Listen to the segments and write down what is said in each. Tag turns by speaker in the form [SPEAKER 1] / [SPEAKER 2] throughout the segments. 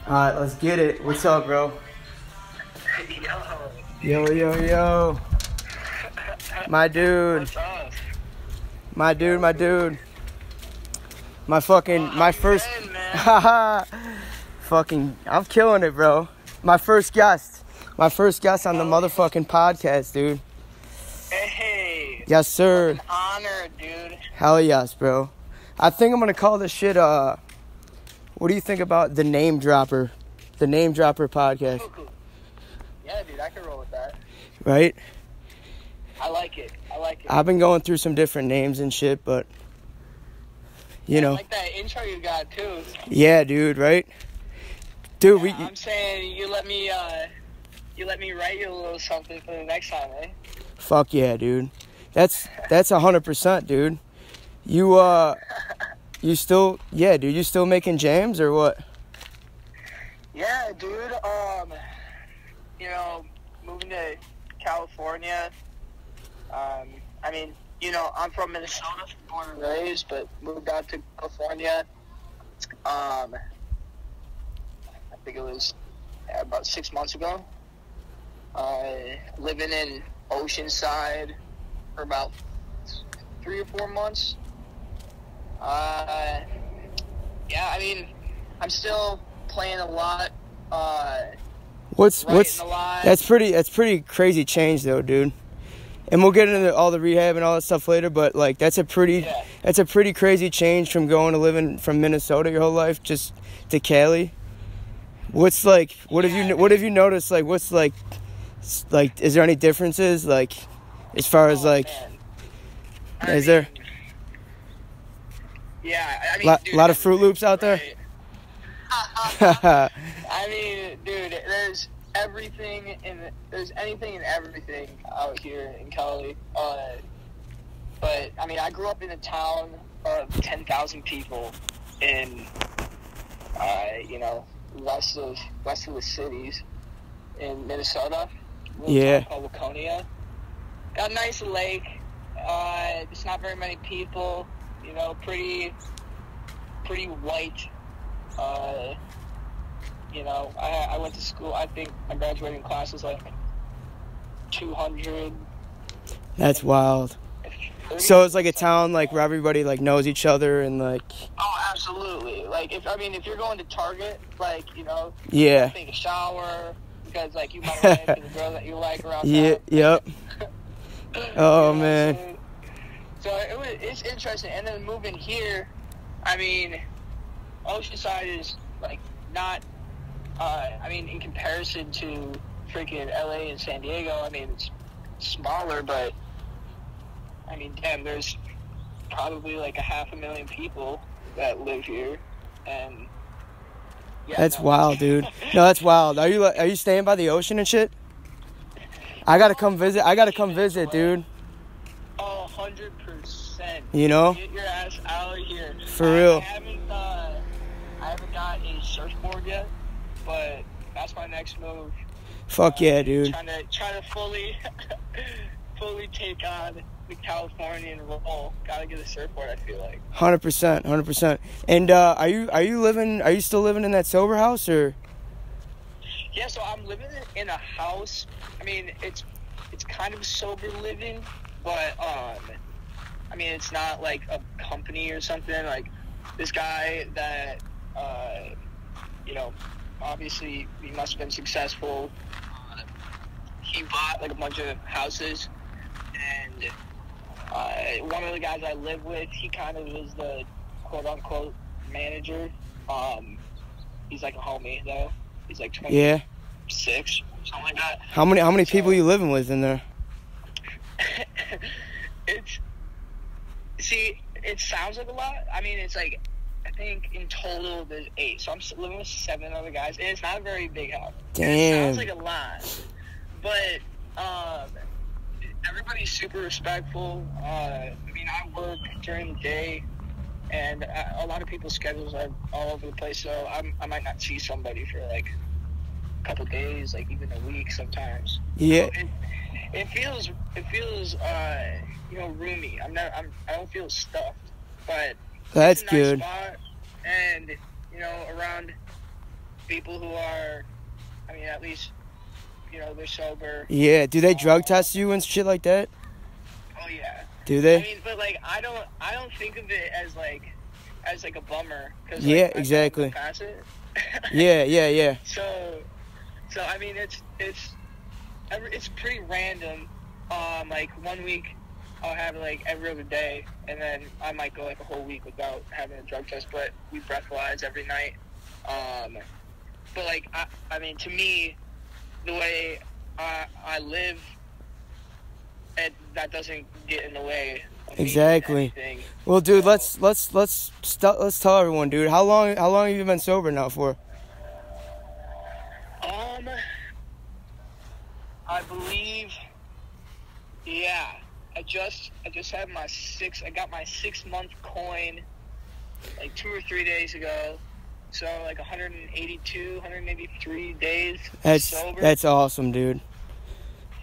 [SPEAKER 1] Alright, let's get it. What's up, bro? Yo. My dude.
[SPEAKER 2] What's up?
[SPEAKER 1] My dude. My first.
[SPEAKER 2] Good, man.
[SPEAKER 1] Fucking, I'm killing it, bro. My first guest on the motherfucking podcast, dude.
[SPEAKER 2] Hey.
[SPEAKER 1] Yes, sir.
[SPEAKER 2] An honor, dude.
[SPEAKER 1] Hell yes, bro. I think I'm gonna call this shit, what do you think about the Name Dropper? The Name Dropper podcast.
[SPEAKER 2] Cool. Yeah, dude, I can roll with that.
[SPEAKER 1] Right?
[SPEAKER 2] I like it.
[SPEAKER 1] I've been going through some different names and shit, but, you know.
[SPEAKER 2] I like that intro you got, too.
[SPEAKER 1] Yeah, dude, right? Dude,
[SPEAKER 2] Yeah, I'm saying you let me write you a little something for the next time, eh?
[SPEAKER 1] Fuck yeah, dude. That's 100%, dude. You still making jams or what?
[SPEAKER 2] Yeah, dude. Moving to California. I'm from Minnesota, born and raised, but moved out to California. I think it was about 6 months ago. Living in Oceanside for about 3 or 4 months. I'm still playing a lot.
[SPEAKER 1] That's pretty crazy change though, dude. And we'll get into all the rehab and all that stuff later, but like that's a pretty crazy change from living from Minnesota your whole life just to Cali. What have you noticed, like what's like is there any differences like as far as there?
[SPEAKER 2] Yeah,
[SPEAKER 1] a lot of Fruit Loops out there?
[SPEAKER 2] I mean, dude, there's anything and everything out here in Cali. But I grew up in a town of 10,000 people in, west of the cities in Minnesota.
[SPEAKER 1] Yeah.
[SPEAKER 2] Called Laconia. Got a nice lake. There's not very many people. Pretty white. I went to school. I think my graduating class was like 200.
[SPEAKER 1] That's wild. So it's like a town like where everybody like knows each other and like.
[SPEAKER 2] Oh, absolutely. Like if you're going to Target,
[SPEAKER 1] Yeah.
[SPEAKER 2] Take a shower because you might run into the girl that you like around.
[SPEAKER 1] Yeah. Yep. Oh man.
[SPEAKER 2] So it's interesting, and then moving here, Oceanside is not. In comparison to freaking LA and San Diego, it's smaller, but damn, there's probably 500,000 people that live here, and yeah.
[SPEAKER 1] That's wild, dude. No, that's wild. Are you staying by the ocean and shit? I gotta come visit, dude.
[SPEAKER 2] Oh, 100%.
[SPEAKER 1] You know?
[SPEAKER 2] Get your ass out here.
[SPEAKER 1] For real.
[SPEAKER 2] I haven't got a surfboard yet, but that's my next move.
[SPEAKER 1] Fuck yeah, dude.
[SPEAKER 2] Trying to fully take on the Californian role. Gotta get a surfboard, I feel like.
[SPEAKER 1] 100%. And are you still living in that sober house or?
[SPEAKER 2] Yeah, so I'm living in a house. It's kind of sober living, but it's not like a company or something. Like this guy that obviously he must have been successful. He bought a bunch of houses, and one of the guys I live with, he kind of is the quote unquote manager. He's like a homie though. He's 26,
[SPEAKER 1] yeah.
[SPEAKER 2] Something like that.
[SPEAKER 1] How many people you living with in there?
[SPEAKER 2] It sounds like a lot. It's I think in total there's 8. So I'm living with 7 other guys. And it's not a very big house.
[SPEAKER 1] Damn.
[SPEAKER 2] It sounds like a lot. But everybody's super respectful. I work during the day, and a lot of people's schedules are all over the place. So I might not see somebody for a couple days, even a week sometimes.
[SPEAKER 1] Yeah.
[SPEAKER 2] So it feels roomy. I don't feel stuffed, but
[SPEAKER 1] that's
[SPEAKER 2] it's a nice
[SPEAKER 1] good.
[SPEAKER 2] spot, and around people who are, I mean, at least, you know, they're sober.
[SPEAKER 1] Yeah. Do they drug test you and shit like that?
[SPEAKER 2] Oh yeah.
[SPEAKER 1] Do they?
[SPEAKER 2] I mean, but like, I don't think of it as like a bummer. Cause, like,
[SPEAKER 1] Yeah, exactly.
[SPEAKER 2] Pass it.
[SPEAKER 1] Yeah.
[SPEAKER 2] So I mean, it's pretty random. Like 1 week, I'll have like every other day, and then I might go like a whole week without having a drug test. But we breathalyze every night. But like, I mean, to me, the way I live, that doesn't get in the way.
[SPEAKER 1] Exactly. Well, dude, let's tell everyone, dude. How long have you been sober now for?
[SPEAKER 2] I believe, yeah. I just had I got my 6-month coin like 2 or 3 days ago. So like 183 days sober.
[SPEAKER 1] That's awesome, dude.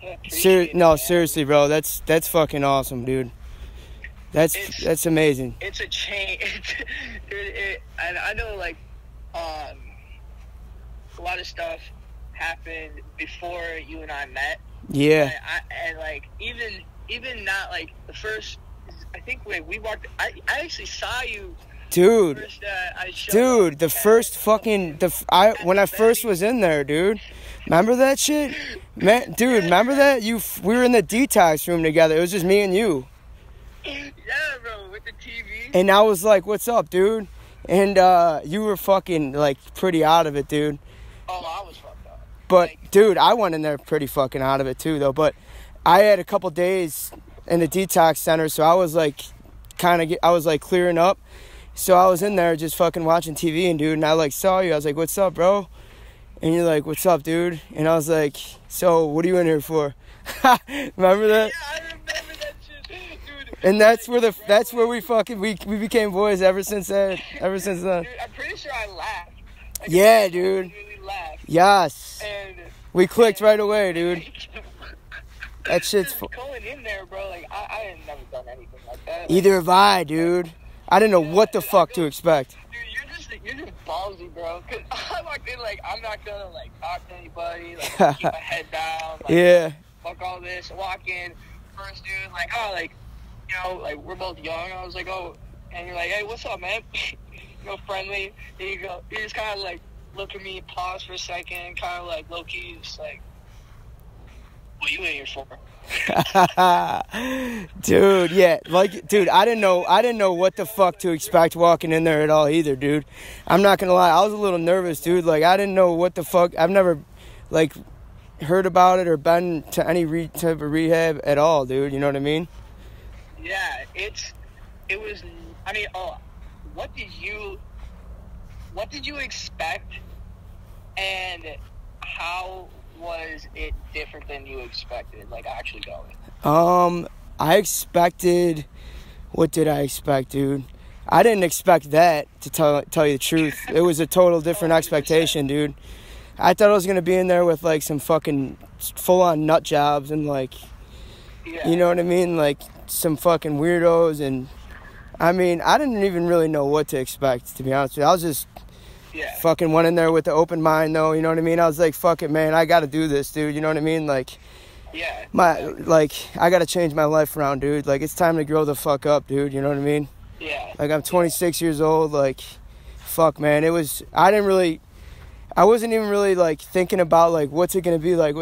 [SPEAKER 2] Yeah,
[SPEAKER 1] seriously, bro. That's fucking awesome, dude. That's amazing.
[SPEAKER 2] It's a change, dude. And I know, like, a lot of stuff happened before you and I met.
[SPEAKER 1] Yeah.
[SPEAKER 2] And like, even not like the first. I think when we walked, I actually saw you.
[SPEAKER 1] Dude.
[SPEAKER 2] First,
[SPEAKER 1] dude, the first fucking when I first was in there, dude. Remember that shit? Man, dude, remember that? We were in the detox room together. It was just me and you.
[SPEAKER 2] Yeah, bro, with the TV.
[SPEAKER 1] And I was like, "What's up, dude?" And you were fucking like pretty out of it, dude.
[SPEAKER 2] Oh, I was fucked up.
[SPEAKER 1] But
[SPEAKER 2] like,
[SPEAKER 1] dude, I went in there pretty fucking out of it too, though. But I had a couple days in the detox center, so I was like, I was like clearing up. So I was in there just fucking watching TV, and dude, and I like saw you. I was like, "What's up, bro?" And you're like, "What's up, dude?" And I was like, "So, what are you in here for?" Remember that?
[SPEAKER 2] Yeah, I remember that shit, dude.
[SPEAKER 1] And that's where we became boys ever since then.
[SPEAKER 2] Dude, I'm pretty sure I laughed. Like,
[SPEAKER 1] Yeah, dude.
[SPEAKER 2] Really laughed.
[SPEAKER 1] Yes.
[SPEAKER 2] And
[SPEAKER 1] We clicked right away, dude. That shit's
[SPEAKER 2] going in there, bro. Like I had never done anything like that.
[SPEAKER 1] Either have I, dude. I didn't know what the fuck to expect.
[SPEAKER 2] Dude, you're just ballsy, bro. Cause I walked in like, I'm not gonna like talk to anybody. Like keep my head down. Like,
[SPEAKER 1] Yeah.
[SPEAKER 2] Fuck all this. Walk in, first dude, like, oh, like, you know, like we're both young. I was like, oh, and you're like, hey, what's up, man? You know, friendly. There you go. You just kind of like look at me, pause for a second, kind of like low key, just like, what you in here for?
[SPEAKER 1] Dude, yeah, like, dude, I didn't know what the fuck to expect walking in there at all either, dude. I'm not gonna lie, I was a little nervous, dude. Like, I didn't know what the fuck. I've never, like, heard about it or been to any type of rehab at all, dude. You know what I mean?
[SPEAKER 2] Yeah, it was. I mean, what did you expect, and how was it different than you expected, like, actually going?
[SPEAKER 1] I expected... What did I expect, dude? I didn't expect that, to tell you the truth. It was a total different expectation, dude. I thought I was going to be in there with, like, some fucking full-on nut jobs and, like...
[SPEAKER 2] Yeah.
[SPEAKER 1] You know what I mean? Like, some fucking weirdos, and... I mean, I didn't even really know what to expect, to be honest with you. I was just...
[SPEAKER 2] Yeah.
[SPEAKER 1] Fucking went in there with the open mind, though. You know what I mean? I was like, "Fuck it, man. I got to do this, dude." You know what I mean? Like,
[SPEAKER 2] yeah.
[SPEAKER 1] I got to change my life around, dude. Like, it's time to grow the fuck up, dude. You know what I mean?
[SPEAKER 2] Yeah.
[SPEAKER 1] Like, I'm 26 years old. Like, fuck, man. I wasn't even really like thinking about like what's it gonna be like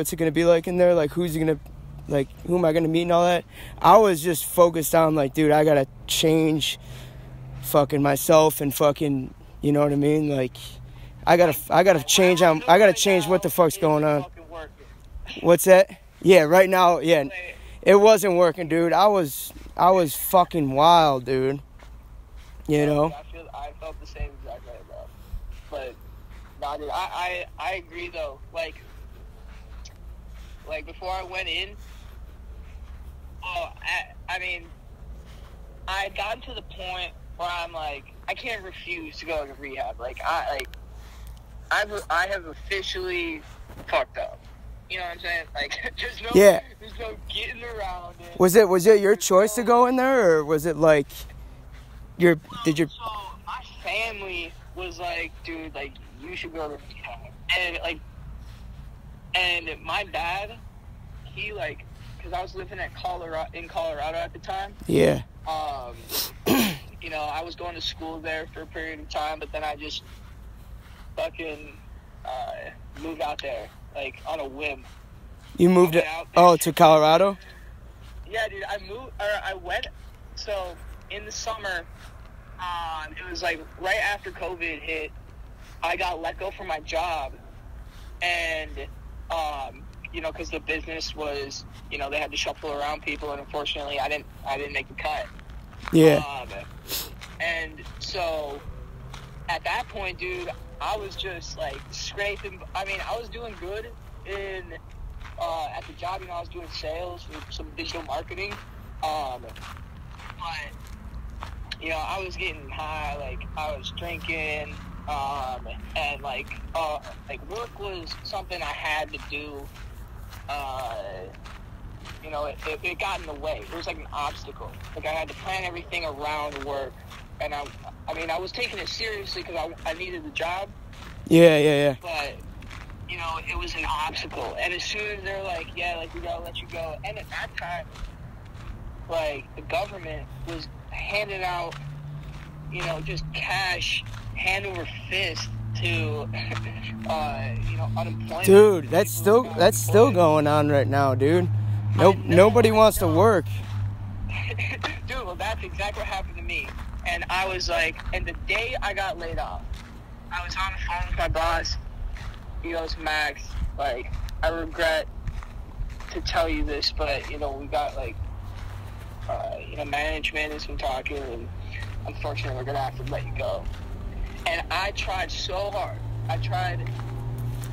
[SPEAKER 1] in there, like who am I gonna meet and all that. I was just focused on like, dude, I gotta change fucking myself and fucking. You know what I mean? Like, I gotta change. I gotta change what the fuck's going on. What's that? Yeah, right now, yeah, it wasn't working, dude. I was fucking wild, dude. You know.
[SPEAKER 2] I felt the same exact way, bro. But, nah, dude, I agree though. Like before I went in, I mean, I had gotten to the point where I'm like, I can't refuse to go to rehab. Like, I have officially fucked up. You know what I'm saying? Like, there's no getting around it.
[SPEAKER 1] Was it your choice to go in there, or was it like
[SPEAKER 2] So my family was like, dude, like, you you should go to rehab. And my dad, he, like, because I was living in Colorado at the time.
[SPEAKER 1] Yeah.
[SPEAKER 2] You know, I was going to school there for a period of time, but then I just fucking moved out there, like, on a whim.
[SPEAKER 1] You moved to Colorado?
[SPEAKER 2] Yeah, dude, I went, so in the summer, it was like right after COVID hit, I got let go from my job, and, you know, because the business was, you know, they had to shuffle around people, and unfortunately, I didn't make the cut.
[SPEAKER 1] Yeah.
[SPEAKER 2] And so, at that point, dude, I was just, like, scraping. I mean, I was doing good at the job. You know, I was doing sales with some digital marketing. But, you know, I was getting high. Like, I was drinking. And, like, work was something I had to do. You know, it got in the way. It was like an obstacle. Like, I had to plan everything around work. And I mean, I was taking it seriously because I needed the job.
[SPEAKER 1] Yeah.
[SPEAKER 2] But, you know, it was an obstacle. And as soon as they're like, yeah, like, we gotta let you go. And at that time, like, the government was handing out, you know, just cash, hand over fist to, you know, unemployment.
[SPEAKER 1] Dude, that's still going on right now, dude. Nobody wants to work.
[SPEAKER 2] Dude, well, that's exactly what happened to me. And I was like, and the day I got laid off, I was on the phone with my boss. He goes, Max, like, I regret to tell you this, but, you know, we got, like, you know, management has been talking, and unfortunately we're going to have to let you go. And I tried so hard.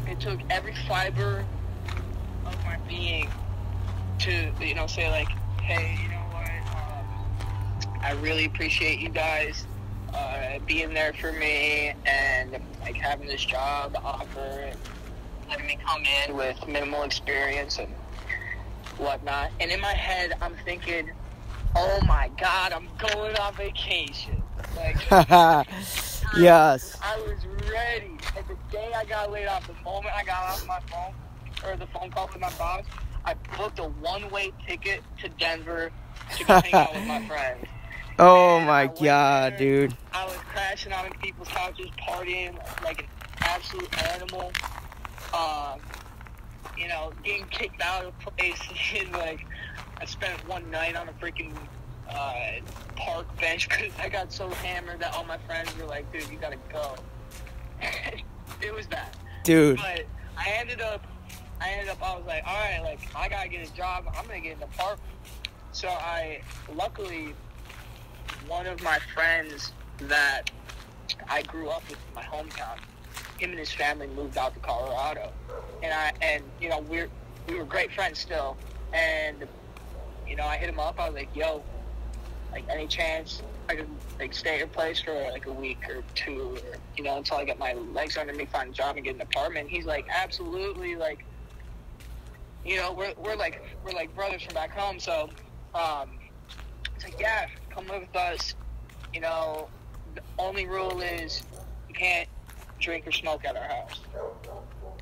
[SPEAKER 2] It took every fiber of my being to, you know, say, like, hey, you know what, I really appreciate you guys being there for me and, like, having this job offer and letting me come in with minimal experience and whatnot. And in my head, I'm thinking, oh my God, I'm going on vacation. Like,
[SPEAKER 1] yes.
[SPEAKER 2] I was ready. And the day I got laid off, the moment I got off my phone, or the phone call with my boss, I booked a one-way ticket to Denver to go hang out with my friends.
[SPEAKER 1] Oh my God, dude.
[SPEAKER 2] I was crashing on people's couches, partying like an absolute animal. You know, getting kicked out of places. Like, I spent one night on a freaking park bench because I got so hammered that all my friends were like, dude, you gotta go. It was bad.
[SPEAKER 1] Dude.
[SPEAKER 2] But I ended up, I was like, all right, like, I gotta get a job. I'm gonna get an apartment. So luckily, one of my friends that I grew up with in my hometown, him and his family moved out to Colorado. And you know, we were great friends still. And, you know, I hit him up. I was like, yo, like, any chance I could, like, stay at your place for, like, a week or two, or, you know, until I get my legs under me, find a job and get an apartment. He's like, absolutely, like, you know, we're like brothers from back home. So, it's like, yeah, come live with us. You know, the only rule is you can't drink or smoke at our house.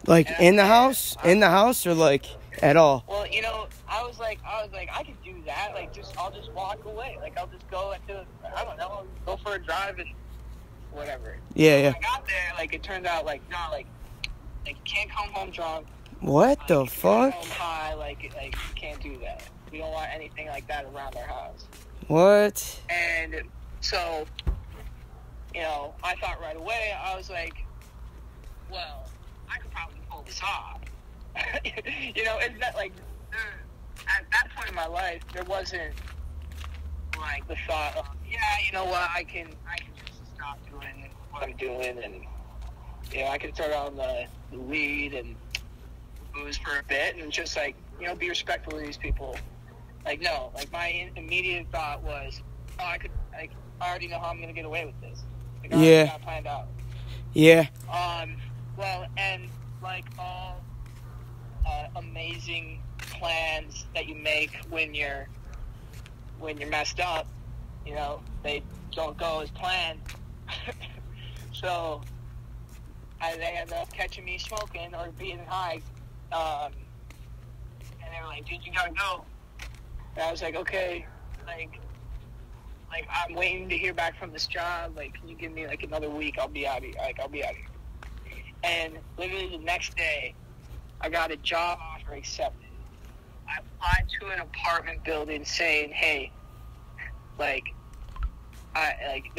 [SPEAKER 1] Like, in the house? In the house, or, like, at all?
[SPEAKER 2] Well, you know, I was like, I could do that. Like, I'll just walk away. Like, I'll just go I don't know, go for a drive and whatever.
[SPEAKER 1] Yeah.
[SPEAKER 2] When I got there, like, it turned out, like, no, like you can't come home drunk.
[SPEAKER 1] What the fuck?
[SPEAKER 2] Come home high, like, you can't do that. We don't want anything like that around our house.
[SPEAKER 1] What?
[SPEAKER 2] And so, you know, I thought right away, I was like, well, I could probably pull this off. You know, it's not like, at that point in my life, there wasn't, like, the thought of, yeah, you know what, I can just stop doing what I'm doing, and, you know, I can start on the weed and booze for a bit, and just, like, you know, be respectful of these people. Like, no, like, my immediate thought was, oh, I already know how I'm going to get away with this. Like, I already got it planned out.
[SPEAKER 1] Yeah.
[SPEAKER 2] Well, and, like, all amazing plans that you make when you're messed up, you know, they don't go as planned. So, they ended up catching me smoking or being high. And they were like, dude, you gotta go. And I was like, okay, like I'm waiting to hear back from this job. Like, can you give me like another week? I'll be out of here. And literally the next day, I got a job offer accepted. I applied to an apartment building saying, hey, they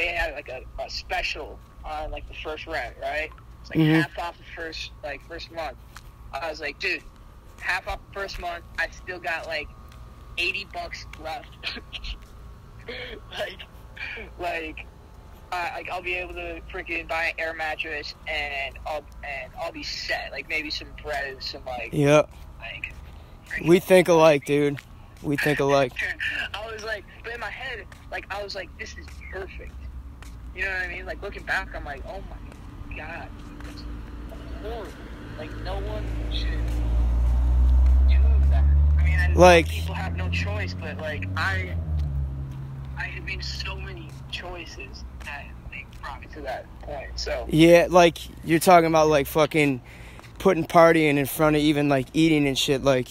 [SPEAKER 2] had like a special on like the first rent, right? It's like half off the first month. I was like, dude, half off the first month. I still got like $80 left. I'll be able to freaking buy an air mattress and I'll be set. Like maybe some bread and some like.
[SPEAKER 1] Yep.
[SPEAKER 2] Like.
[SPEAKER 1] We think alike, dude. We think alike.
[SPEAKER 2] Dude, I was like, but in my head, like I was like, this is perfect. You know what I mean? Like looking back, I'm like, oh my god, that's horrible. Like no one should do that. I mean,
[SPEAKER 1] like
[SPEAKER 2] people have no choice, but like I had made so many choices that they brought me to that point. So
[SPEAKER 1] yeah, like you're talking about like fucking putting partying in front of even like eating and shit, like.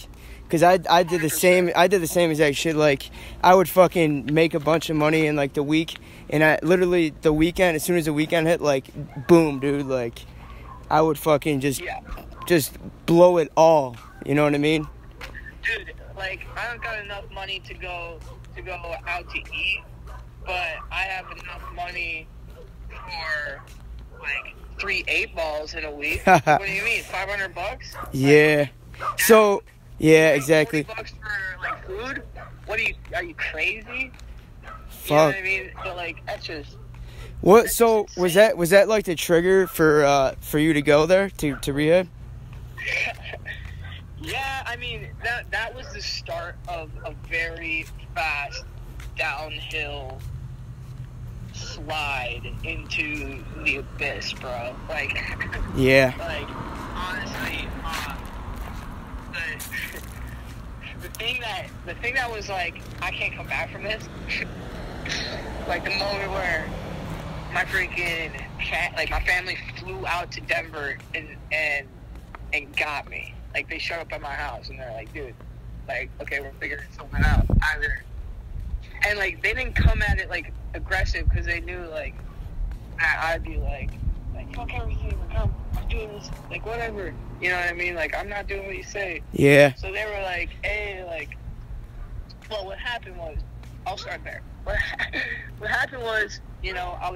[SPEAKER 1] Cause I did the same exact shit. Like I would fucking make a bunch of money in like the week, and I literally the weekend, as soon as the weekend hit, like boom, dude, like I would fucking just blow it all. You know what I mean?
[SPEAKER 2] Dude, like I don't got enough money to go out to eat, but I have enough money for like 3 8-balls in a week. What do you mean, $500?
[SPEAKER 1] Yeah. So. Yeah, exactly.
[SPEAKER 2] $40 for like food? What are you crazy?
[SPEAKER 1] Fuck.
[SPEAKER 2] You know what I mean? But like that's just.
[SPEAKER 1] What? So was that like the trigger for you to go there to rehab?
[SPEAKER 2] Yeah, I mean that was the start of a very fast downhill slide into the abyss, bro. Like.
[SPEAKER 1] Yeah.
[SPEAKER 2] Like honestly. The thing that was like, I can't come back from this. Like the moment where my freaking my family flew out to Denver and got me. Like they showed up at my house and they're like, dude, like okay, we're figuring something out either. And like they didn't come at it like aggressive because they knew like I'd be like fuck everything, I'm doing this, like whatever. You know what I mean? Like, I'm not doing what you say.
[SPEAKER 1] Yeah.
[SPEAKER 2] So they were like, hey, like, well, what happened was, I'll start there. What happened was, you know, I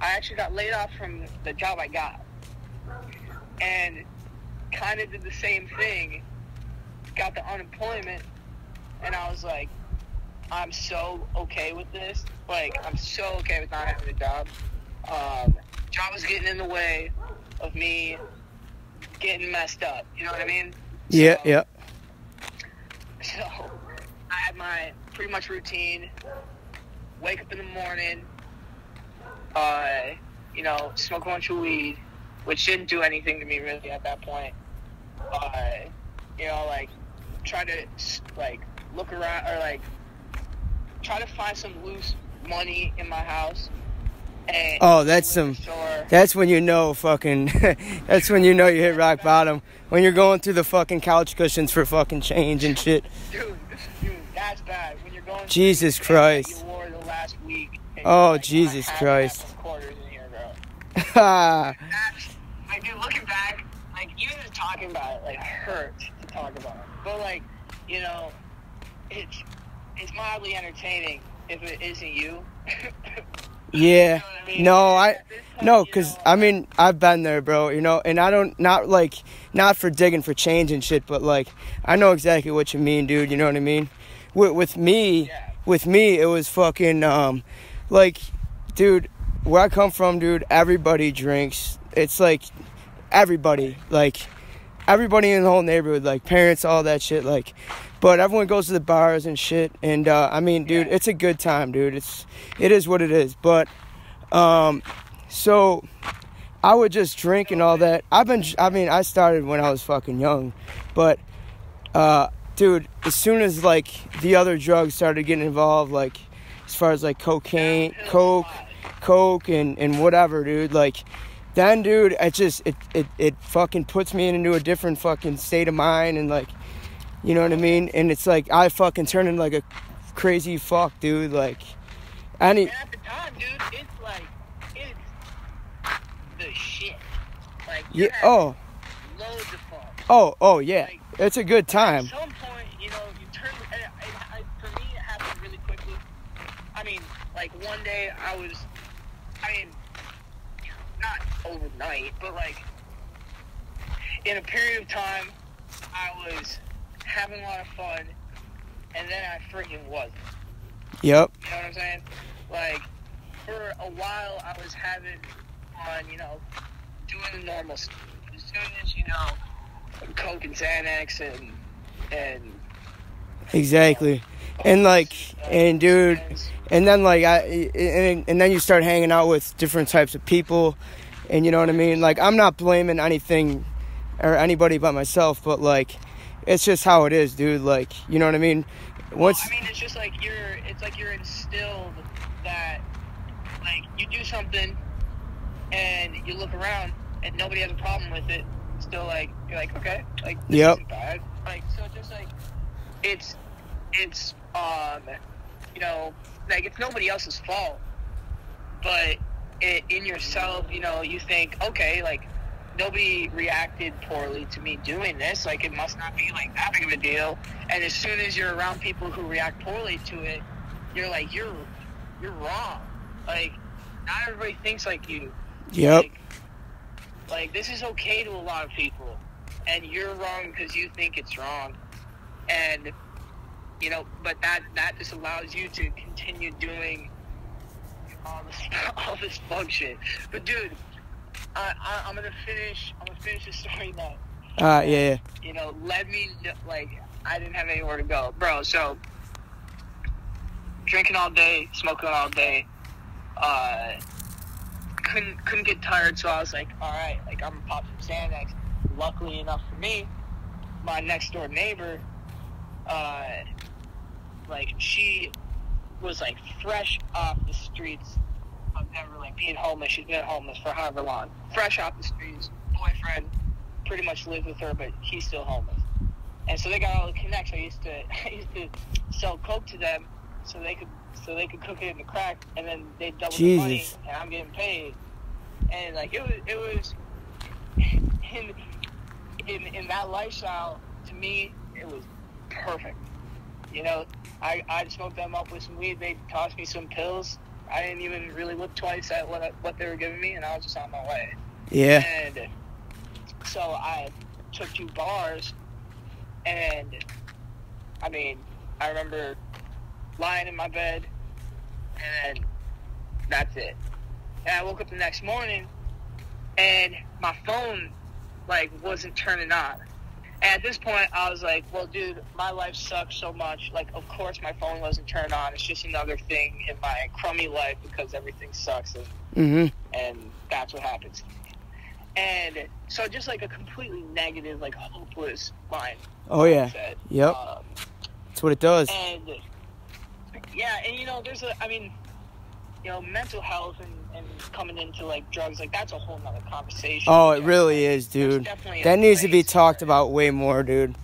[SPEAKER 2] actually got laid off from the job I got. And kind of did the same thing, got the unemployment, and I was like, I'm so okay with this. Like, I'm so okay with not having a job. Job was getting in the way of me getting messed up, you know what I mean?
[SPEAKER 1] Yeah.
[SPEAKER 2] So I had my pretty much routine. Wake up in the morning, you know, smoke a bunch of weed, which didn't do anything to me really at that point. You know, like try to like look around or like try to find some loose money in my house.
[SPEAKER 1] Oh, that's when you know fucking, that's when you know you hit rock bottom. When you're going through the fucking couch cushions for fucking change and shit.
[SPEAKER 2] Dude, that's bad. When you're going
[SPEAKER 1] Jesus Christ.
[SPEAKER 2] You wore the last week.
[SPEAKER 1] Oh,
[SPEAKER 2] like,
[SPEAKER 1] Jesus Christ.
[SPEAKER 2] Quarters in here, bro.
[SPEAKER 1] Ha.
[SPEAKER 2] Like, dude, looking back, like, even just talking about it, like, hurts to talk about it. But, like, you know, it's mildly entertaining if it isn't you.
[SPEAKER 1] Yeah.
[SPEAKER 2] You know what I mean?
[SPEAKER 1] No, because, I mean, I've been there, bro, you know, and I don't, not for digging for change and shit, but, like, I know exactly what you mean, dude, you know what I mean? With me, it was fucking, like, dude, where I come from, dude, everybody drinks. It's, like, everybody in the whole neighborhood, like, parents, all that shit, like, but everyone goes to the bars and shit, and, I mean, dude, it's a good time, dude, it is what it is, but, so, I would just drink and all that. I started when I was fucking young, but, dude, as soon as, like, the other drugs started getting involved, like, as far as, like, cocaine, coke, and whatever, dude, like, then, dude, it fucking puts me into a different fucking state of mind, and like, you know what I mean? And it's like I fucking turn into like a crazy fuck, dude. Like,
[SPEAKER 2] And at the time, dude, it's the shit. Like, you have loads of fun.
[SPEAKER 1] Oh, yeah.
[SPEAKER 2] Like,
[SPEAKER 1] it's a good time.
[SPEAKER 2] At some point, you turn. For me, it happened really quickly. I mean, like one day not overnight, but like in a period of time, I was having a lot of fun, and then I freaking wasn't.
[SPEAKER 1] Yep.
[SPEAKER 2] You know what I'm saying? Like, for a while, I was having fun, doing the normal stuff. As soon as, Coke and Xanax and
[SPEAKER 1] exactly. And like, and dude, and then like and then you start hanging out with different types of people, and you know what I mean? Like, I'm not blaming anything or anybody but myself, but like, it's just how it is, dude. Like, you know what I mean?
[SPEAKER 2] It's just like you're instilled that, like, you do something and you look around and nobody has a problem with it. Still, like, you're like, okay, like, this isn't bad. Like, so just like, it's like, it's nobody else's fault, but in yourself, you think, okay, like, nobody reacted poorly to me doing this, like, it must not be like that big of a deal. And as soon as you're around people who react poorly to it, you're like, you're wrong. Like, not everybody thinks like you.
[SPEAKER 1] Yep.
[SPEAKER 2] Like, this is okay to a lot of people, and you're wrong because you think it's wrong. And but that just allows you to continue doing all this fuck shit. But dude, I'm gonna finish the story now.
[SPEAKER 1] Yeah.
[SPEAKER 2] Led me, like, I didn't have anywhere to go, bro. So, drinking all day, smoking all day, couldn't get tired. So I was like, all right, like, I'm gonna pop some Xanax. Luckily enough for me, my next door neighbor, like, she was like fresh off the streets of never, like, being homeless. She's been homeless for however long. Fresh off the streets, boyfriend pretty much lived with her, but he's still homeless. And so they got all the connects. I used to sell coke to them so they could cook it in the crack, and then they double the money, and I'm getting paid. And like, it was in that lifestyle, to me, it was perfect. I'd smoke them up with some weed. They'd toss me some pills. I didn't even really look twice at what they were giving me, and I was just on my way.
[SPEAKER 1] Yeah.
[SPEAKER 2] And so I took 2 bars, and I remember lying in my bed, and that's it. And I woke up the next morning, and my phone, like, wasn't turning on. And at this point, I was like, well, dude, my life sucks so much. Like, of course my phone wasn't turned on. It's just another thing in my crummy life because everything sucks, and that's what happens. And so just, like, a completely negative, like, hopeless mind.
[SPEAKER 1] Oh, yeah.
[SPEAKER 2] Mindset.
[SPEAKER 1] Yep. That's what it does.
[SPEAKER 2] And, yeah, and, there's mental health and coming into, like, drugs, like, that's a whole nother conversation.
[SPEAKER 1] Oh, it really is, dude. That needs to be talked about way more, dude.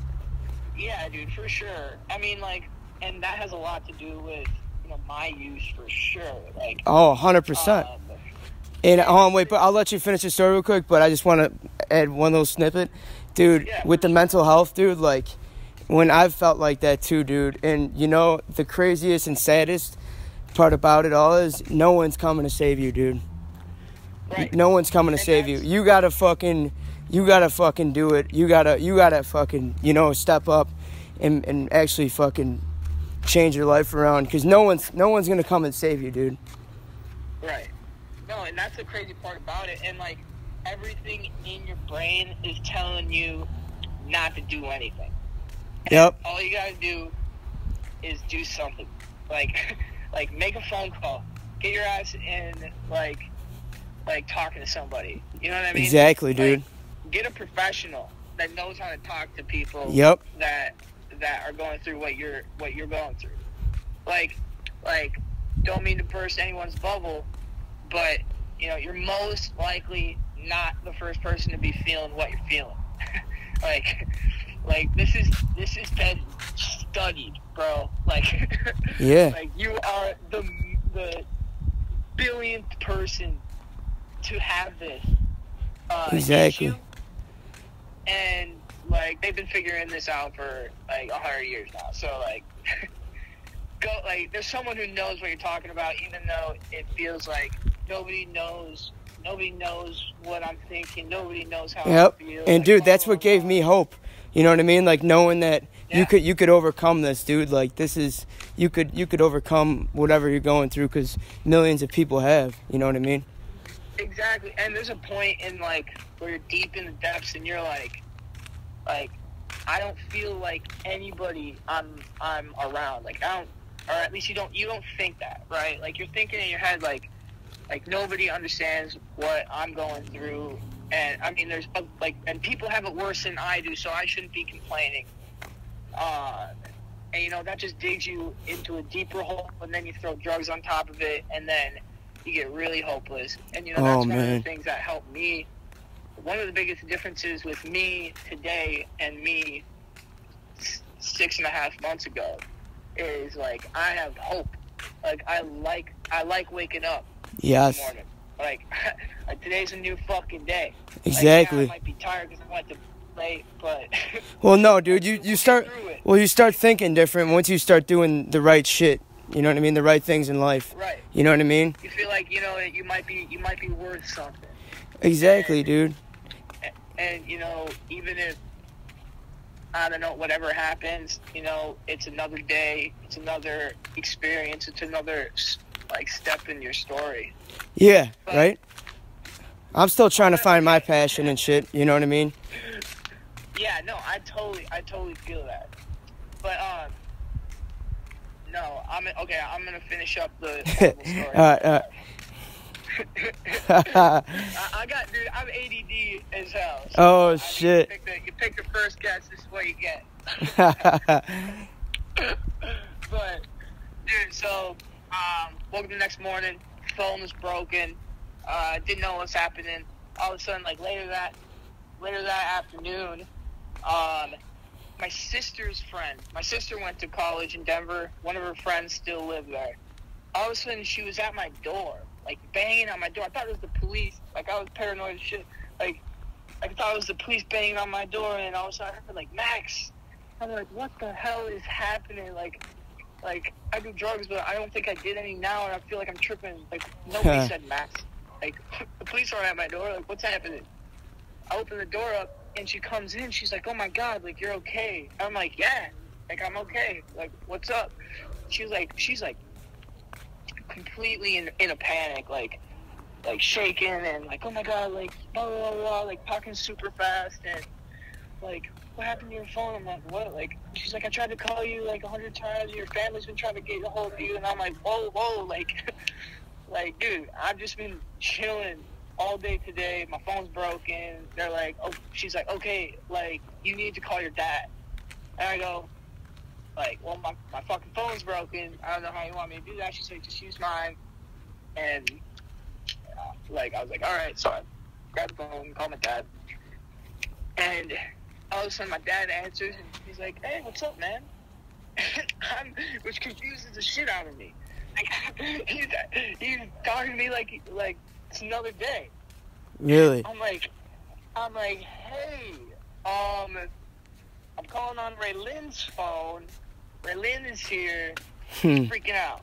[SPEAKER 2] Yeah, dude, for sure. And that has a lot to do with, my use, for sure. Like,
[SPEAKER 1] 100%. And wait, but I'll let you finish the story real quick, but I just want to add one little snippet. Dude, with the mental health, dude, like, when I've felt like that too, dude, and, the craziest and saddest part about it all is no one's coming to save you, dude.
[SPEAKER 2] Right.
[SPEAKER 1] No one's coming to save you. You gotta fucking do it. You gotta fucking, step up and actually fucking change your life around, because no one's gonna come and save you, dude.
[SPEAKER 2] Right. No, and that's the crazy part about it. And, like, everything in your brain is telling you not to do anything.
[SPEAKER 1] Yep.
[SPEAKER 2] And all you gotta do is do something. Like, make a phone call. Get your ass in, like talking to somebody. You know what I mean?
[SPEAKER 1] Exactly, dude.
[SPEAKER 2] Get a professional that knows how to talk to people.
[SPEAKER 1] Yep.
[SPEAKER 2] That are going through what you're going through. Like, don't mean to burst anyone's bubble, but, you're most likely not the first person to be feeling what you're feeling. like this has been studied, bro. Like,
[SPEAKER 1] yeah.
[SPEAKER 2] Like, you are the billionth person to have this
[SPEAKER 1] exactly.
[SPEAKER 2] issue, and like they've been figuring this out for like 100 years now. So like, there's someone who knows what you're talking about, even though it feels like nobody knows what I'm thinking. Nobody knows how I feel.
[SPEAKER 1] And
[SPEAKER 2] like,
[SPEAKER 1] dude, that's what gave me hope. You know what I mean? Like, knowing that you could overcome this, dude. Like, this is you could overcome whatever you're going through, because millions of people have. You know what I mean?
[SPEAKER 2] Exactly. And there's a point in like where you're deep in the depths, and you're like I don't feel like anybody I'm around. Like, I don't, or at least you don't think that, right? Like, you're thinking in your head like nobody understands what I'm going through. And I mean, there's and people have it worse than I do, so I shouldn't be complaining. And you know, that just digs you into a deeper hole, and then you throw drugs on top of it, and then you get really hopeless. And you know, that's one of the things that helped me. One of the biggest differences with me today and me 6.5 months ago is like, I have hope. Like, I like waking up.
[SPEAKER 1] Yes.
[SPEAKER 2] In the morning. Like, today's a new fucking day.
[SPEAKER 1] Exactly.
[SPEAKER 2] Like, yeah, I might be tired because I went to late, but
[SPEAKER 1] well, no, dude, you start thinking different once you start doing the right shit. You know what I mean? The right things in life.
[SPEAKER 2] Right.
[SPEAKER 1] You know what I mean?
[SPEAKER 2] You feel like, you know, you might be worth something.
[SPEAKER 1] Exactly, dude.
[SPEAKER 2] And you know, even if, I don't know, whatever happens, you know, it's another day, it's another experience, it's another like step in your story.
[SPEAKER 1] Yeah, but, right? I'm still trying to find my passion and shit, you know what I mean?
[SPEAKER 2] Yeah, no, I totally feel that. But no, I'm gonna finish up the story. I got, dude, I'm ADD as hell. So
[SPEAKER 1] oh, shit.
[SPEAKER 2] You pick the first guess, this is what you get. But, dude, so, woke up the next morning, phone was broken, didn't know what was happening. All of a sudden, like, later that afternoon, my sister's friend, my sister went to college in Denver, one of her friends still lived there. All of a sudden, she was at my door, like, banging on my door. I thought it was the police. Like, I was paranoid as shit. Like, I thought it was the police banging on my door, and all of a sudden I heard, like, Max. I'm like, what the hell is happening? Like, I do drugs, but I don't think I did any now, and I feel like I'm tripping. Like, nobody said Max. Like, the police aren't at my door. Like, what's happening? I open the door up, and she comes in. She's like, oh, my God, like, you're okay. I'm like, yeah, like, I'm okay. Like, what's up? She's like, completely in a panic, like shaking and like, oh my God, like blah blah blah, like talking super fast, and like, what happened to your phone? I'm like, what? Like, she's like, I tried to call you like 100 times, your family's been trying to get a hold of you. And I'm like, whoa, like like, dude, I've just been chilling all day today, my phone's broken. They're like, oh, she's like, okay, like, you need to call your dad. And I go, like, well, my fucking phone's broken. I don't know how you want me to do that. She's like, just use mine. And, like, I was like, all right. So I grabbed the phone, called my dad. And all of a sudden, my dad answers, and he's like, hey, what's up, man? Which confuses the shit out of me. Like, he's talking to me like it's another day.
[SPEAKER 1] Really?
[SPEAKER 2] I'm like, hey, I'm calling on Ray Lynn's phone. Ray Lynn is here. He's freaking out.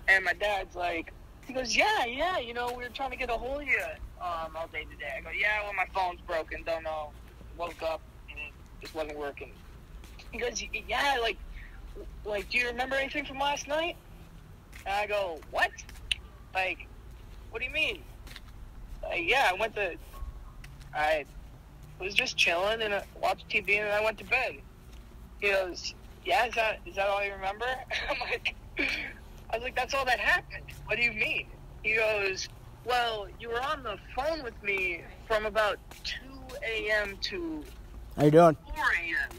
[SPEAKER 2] And my dad's like, he goes, yeah, you know, we were trying to get a hold of you all day today. I go, yeah, well, my phone's broken, don't know. Woke up and it just wasn't working. He goes, yeah, like, do you remember anything from last night? And I go, what? Like, what do you mean? Like, yeah, I was just chilling and watched TV, and I went to bed. He goes, yeah, is that all you remember? I was like, that's all that happened. What do you mean? He goes, well, you were on the phone with me from about 2 a.m. to
[SPEAKER 1] How you doing?
[SPEAKER 2] 4 a.m.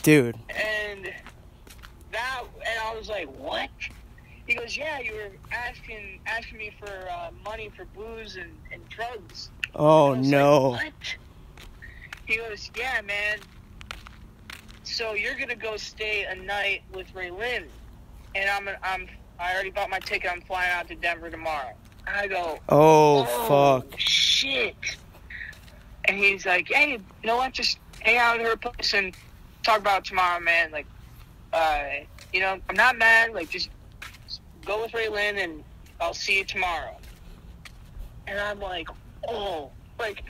[SPEAKER 1] Dude.
[SPEAKER 2] And I was like, what? He goes, yeah, you were asking me for money for booze and drugs.
[SPEAKER 1] Oh,
[SPEAKER 2] And I was
[SPEAKER 1] no.
[SPEAKER 2] like, what? He goes, yeah, man. So you're gonna go stay a night with Raylyn, and I already bought my ticket. I'm flying out to Denver tomorrow. I go,
[SPEAKER 1] Oh, fuck.
[SPEAKER 2] shit. And he's like, hey, you know what? Just hang out at her place and talk about it tomorrow, man. Like, you know, I'm not mad. Like, just go with Raylyn and I'll see you tomorrow. And I'm like, oh, like,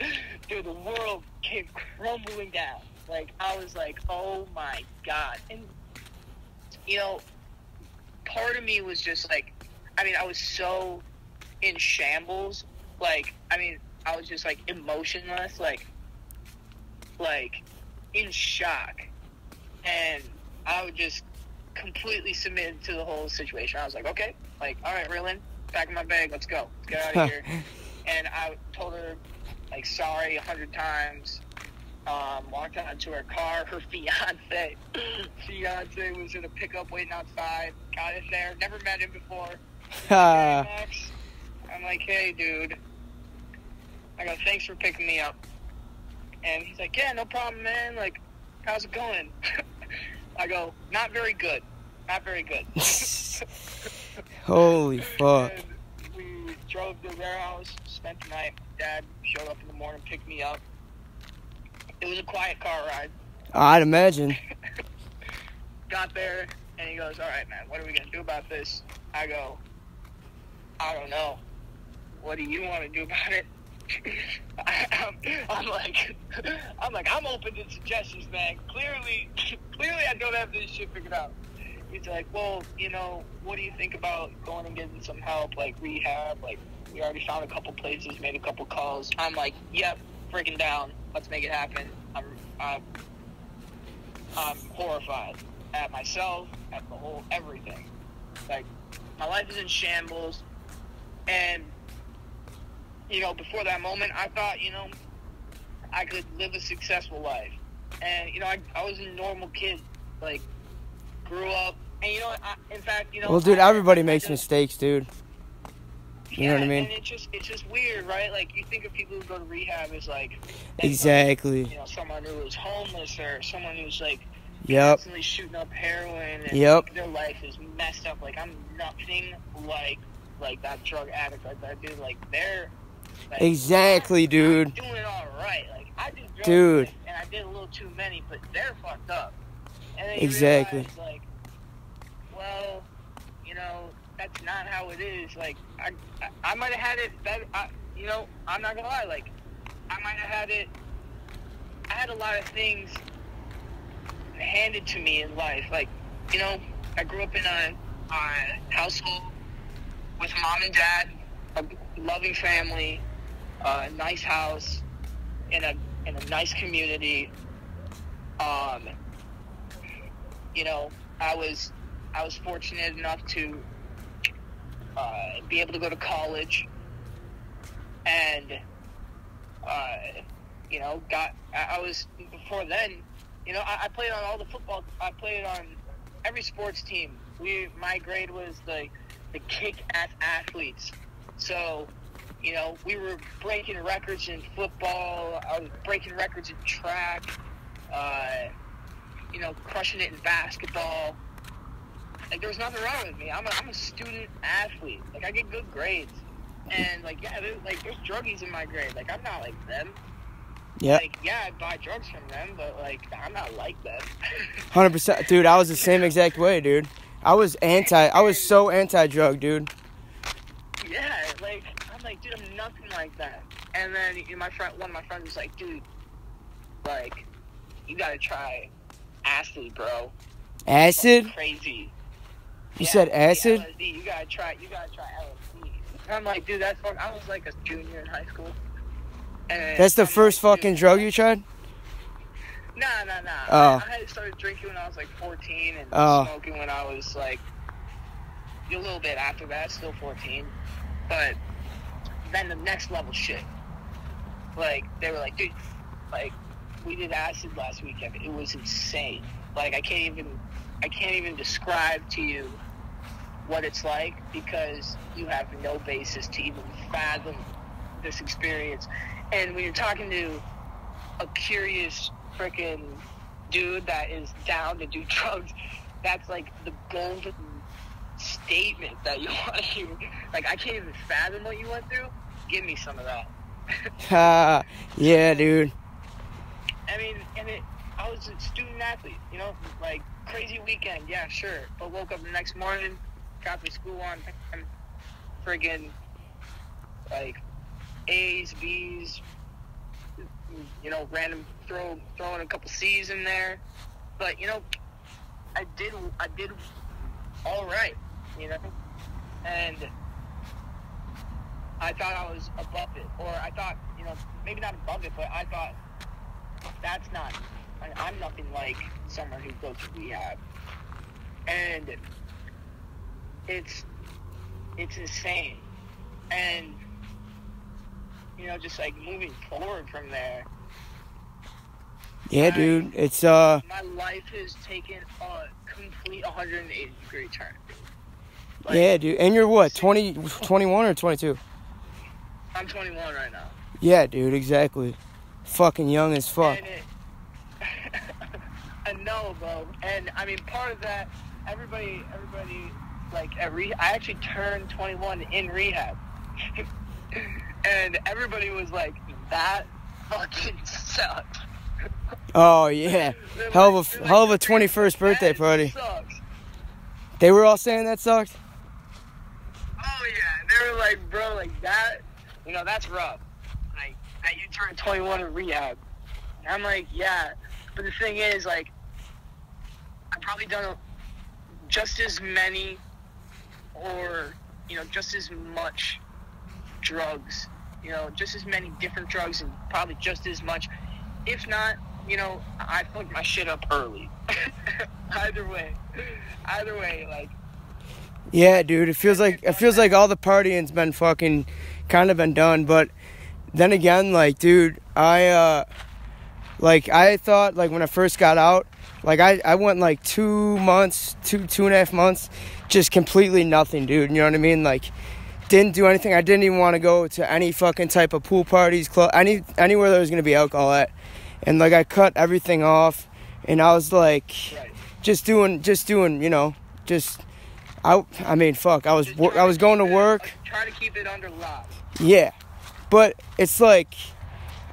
[SPEAKER 2] dude, the world came crumbling down. Like, I was like, oh my God. And, you know, part of me was just like, I mean, I was so in shambles. Like, I mean, I was just like emotionless, like in shock. And I would just completely submit to the whole situation. I was like, okay, like, all right, Raylyn, pack in my bag, let's go. Let's get out of here. And I told her, like, sorry 100 times. Walked out to her car. Her fiance was in a pickup waiting outside. Got in there. Never met him before. I'm like, hey, dude. I go, thanks for picking me up. And he's like, yeah, no problem, man. Like, how's it going? I go, not very good. Not very good.
[SPEAKER 1] Holy fuck.
[SPEAKER 2] And we drove to their house, spent the night. Dad showed up in the morning, picked me up. It was a quiet car ride.
[SPEAKER 1] I'd imagine.
[SPEAKER 2] Got there, and he goes, all right, man, what are we going to do about this? I go, I don't know. What do you want to do about it? I'm open to suggestions, man. Clearly, I don't have this shit figured out. He's like, well, you know, what do you think about going and getting some help, like rehab? Like, we already found a couple places, made a couple calls. I'm like, yep, freaking down. Let's make it happen. I'm horrified at myself, at the whole everything. Like, my life is in shambles, and you know, before that moment, I thought, you know, I could live a successful life. And, you know, I was a normal kid, like, grew up. And, you know, in fact, you know.
[SPEAKER 1] Well, dude, everybody makes mistakes, dude. You know what I mean?
[SPEAKER 2] And it's just weird, right? Like, you think of people who go to rehab as, like.
[SPEAKER 1] Exactly.
[SPEAKER 2] You know, someone who was homeless or someone who's, like,
[SPEAKER 1] yep.
[SPEAKER 2] constantly shooting up heroin. And
[SPEAKER 1] yep.
[SPEAKER 2] Like, their life is messed up. Like, I'm nothing like that drug addict, like that dude. Like, they're. Like,
[SPEAKER 1] exactly, dude.
[SPEAKER 2] I'm doing all right. Like, I did drugs,
[SPEAKER 1] dude.
[SPEAKER 2] And I did a little too many, but they're fucked up. And then
[SPEAKER 1] exactly.
[SPEAKER 2] You realize, like, well, you know, that's not how it is. Like, I might have had it better. You know, I'm not gonna lie. Like, I might have had it. I had a lot of things handed to me in life. Like, you know, I grew up in a household with mom and dad, a loving family, a nice house, in a nice community. You know, I was fortunate enough to be able to go to college, and you know, I was before then. You know, I played on all the football. I played on every sports team. My grade was the kick-ass athletes. So, you know, we were breaking records in football. I was breaking records in track. You know, crushing it in basketball. Like, there was nothing wrong with me. I'm a student athlete. Like, I get good grades. And, like, yeah, there's druggies in my grade. Like, I'm not like them.
[SPEAKER 1] Yeah.
[SPEAKER 2] Like, yeah, I buy drugs from them, but, like, I'm not like them.
[SPEAKER 1] 100%. Dude, I was the same exact way, dude. I was so anti-drug, dude.
[SPEAKER 2] Yeah, like, I'm like, dude, I'm nothing like that. And then one of my friends was like, dude, like, you gotta try acid, bro.
[SPEAKER 1] Acid?
[SPEAKER 2] That's crazy.
[SPEAKER 1] You said acid?
[SPEAKER 2] LSD. You gotta try LSD. And I'm like, dude, that's fucking. I was like a junior in high school. And
[SPEAKER 1] that's the first fucking drug you tried?
[SPEAKER 2] Nah.
[SPEAKER 1] Oh.
[SPEAKER 2] I had started drinking when I was like 14 and
[SPEAKER 1] Oh.
[SPEAKER 2] smoking when I was like a little bit after that, still 14. But then the next level shit. Like, they were like, dude, like, we did acid last weekend. It was insane. Like, I can't even describe to you what it's like, because you have no basis to even fathom this experience. And when you're talking to a curious freaking dude that is down to do drugs, that's like the golden statement that you want to hear. Like, I can't even fathom what you went through. Give me some of that.
[SPEAKER 1] Yeah, dude.
[SPEAKER 2] I mean, I was a student athlete, you know, like, crazy weekend, yeah, sure. But woke up the next morning, got to school on time, friggin', like, A's, B's, you know, random throwing a couple C's in there. But, you know, I did all right, you know, and I thought I was above it, or I thought, you know, maybe not above it, but I thought I'm nothing like someone who goes to rehab. And it's insane. And, you know, just like moving forward from there.
[SPEAKER 1] Yeah, dude. It's
[SPEAKER 2] my life has taken a complete 180-degree turn. Like,
[SPEAKER 1] yeah, dude. And you're what, 21 or 22?
[SPEAKER 2] I'm 21 right now.
[SPEAKER 1] Yeah, dude, exactly. Fucking young as fuck.
[SPEAKER 2] And I know, bro. And I mean, part of that, everybody, like, I actually turned 21 in rehab. And everybody was like, that fucking sucks.
[SPEAKER 1] Oh, yeah. Hell of a 21st birthday party.
[SPEAKER 2] Sucks.
[SPEAKER 1] They were all saying that sucked?
[SPEAKER 2] Oh, yeah. They were like, bro, like, that, you know, that's rough. Like, that you turned 21 in rehab. And I'm like, yeah. But the thing is, like, I've probably done just as many, or, you know, just as much drugs, you know, just as many different drugs, and probably just as much, if not, you know, I fucked my shit up early. Either way, like.
[SPEAKER 1] Yeah, dude, it feels like all the partying's been fucking kind of been done, but then again, like, dude, I thought, like, when I first got out, like, I went, like, 2 months, two and a half months, just completely nothing, dude, you know what I mean? Like, didn't do anything. I didn't even want to go to any fucking type of pool parties, anywhere there was going to be alcohol at. And, like, I cut everything off, and I was, like, just doing, you know, I mean, fuck, I was going to work.
[SPEAKER 2] Like, try to keep it under lock.
[SPEAKER 1] Yeah. But it's like,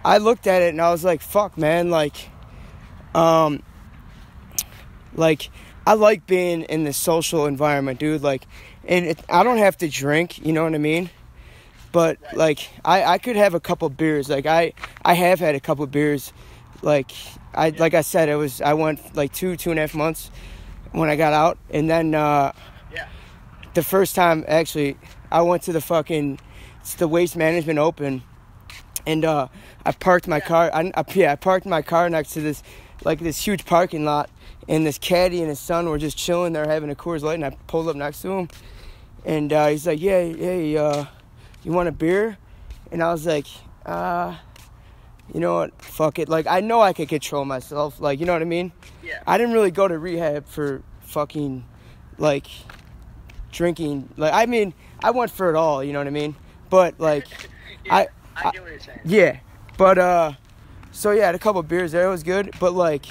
[SPEAKER 1] I looked at it and I was like, fuck, man, like, I like being in the social environment, dude, like, and I don't have to drink, you know what I mean? But, like, I could have a couple beers, like, I have had a couple beers, like I said, I went, like, 2.5 months when I got out, and then, the first time, actually, I went to it's the Waste Management Open, and I parked my car. I parked my car next to this huge parking lot, and this caddy and his son were just chilling there having a Coors Light, and I pulled up next to him, and he's like, "Yeah, hey, you want a beer?" And I was like, "You know what? Fuck it. Like, I know I could control myself. Like, you know what I mean?
[SPEAKER 2] Yeah.
[SPEAKER 1] I didn't really go to rehab for fucking, like, drinking. Like, I mean, I went for it all, you know what I mean? But, like,
[SPEAKER 2] I get what you're saying.
[SPEAKER 1] Yeah. But, so, yeah, I had a couple beers there. It was good. But, like,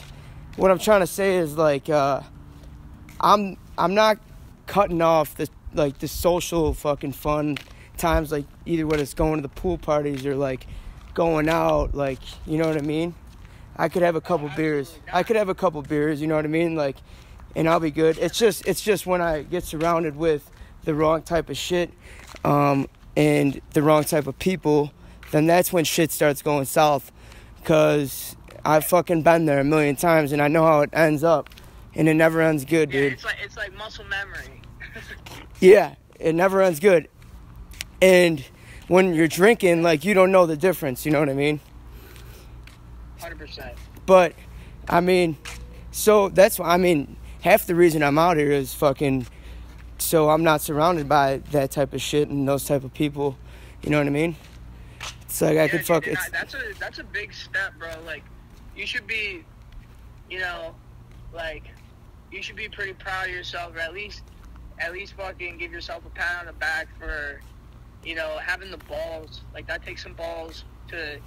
[SPEAKER 1] what I'm trying to say is, like, I'm not cutting off the social fucking fun times, like, either whether it's going to the pool parties or, like, going out, like, you know what I mean? I could have a couple beers. I could have a couple beers, you know what I mean? Like, and I'll be good. It's just when I get surrounded with the wrong type of shit, and the wrong type of people, then that's when shit starts going south. Cause I've fucking been there a million times, and I know how it ends up, and it never ends good, dude.
[SPEAKER 2] It's like muscle memory.
[SPEAKER 1] Yeah, it never ends good. And when you're drinking, like, you don't know the difference, you know what I mean?
[SPEAKER 2] 100%.
[SPEAKER 1] But, I mean, so that's why, I mean, half the reason I'm out here is fucking so I'm not surrounded by that type of shit and those type of people, you know what I mean? It's like, I could fuck it.
[SPEAKER 2] That's a big step, bro. Like, you should be, you know, like, you should be pretty proud of yourself, or at least at least fucking give yourself a pat on the back for, you know, having the balls. Like, that takes some balls to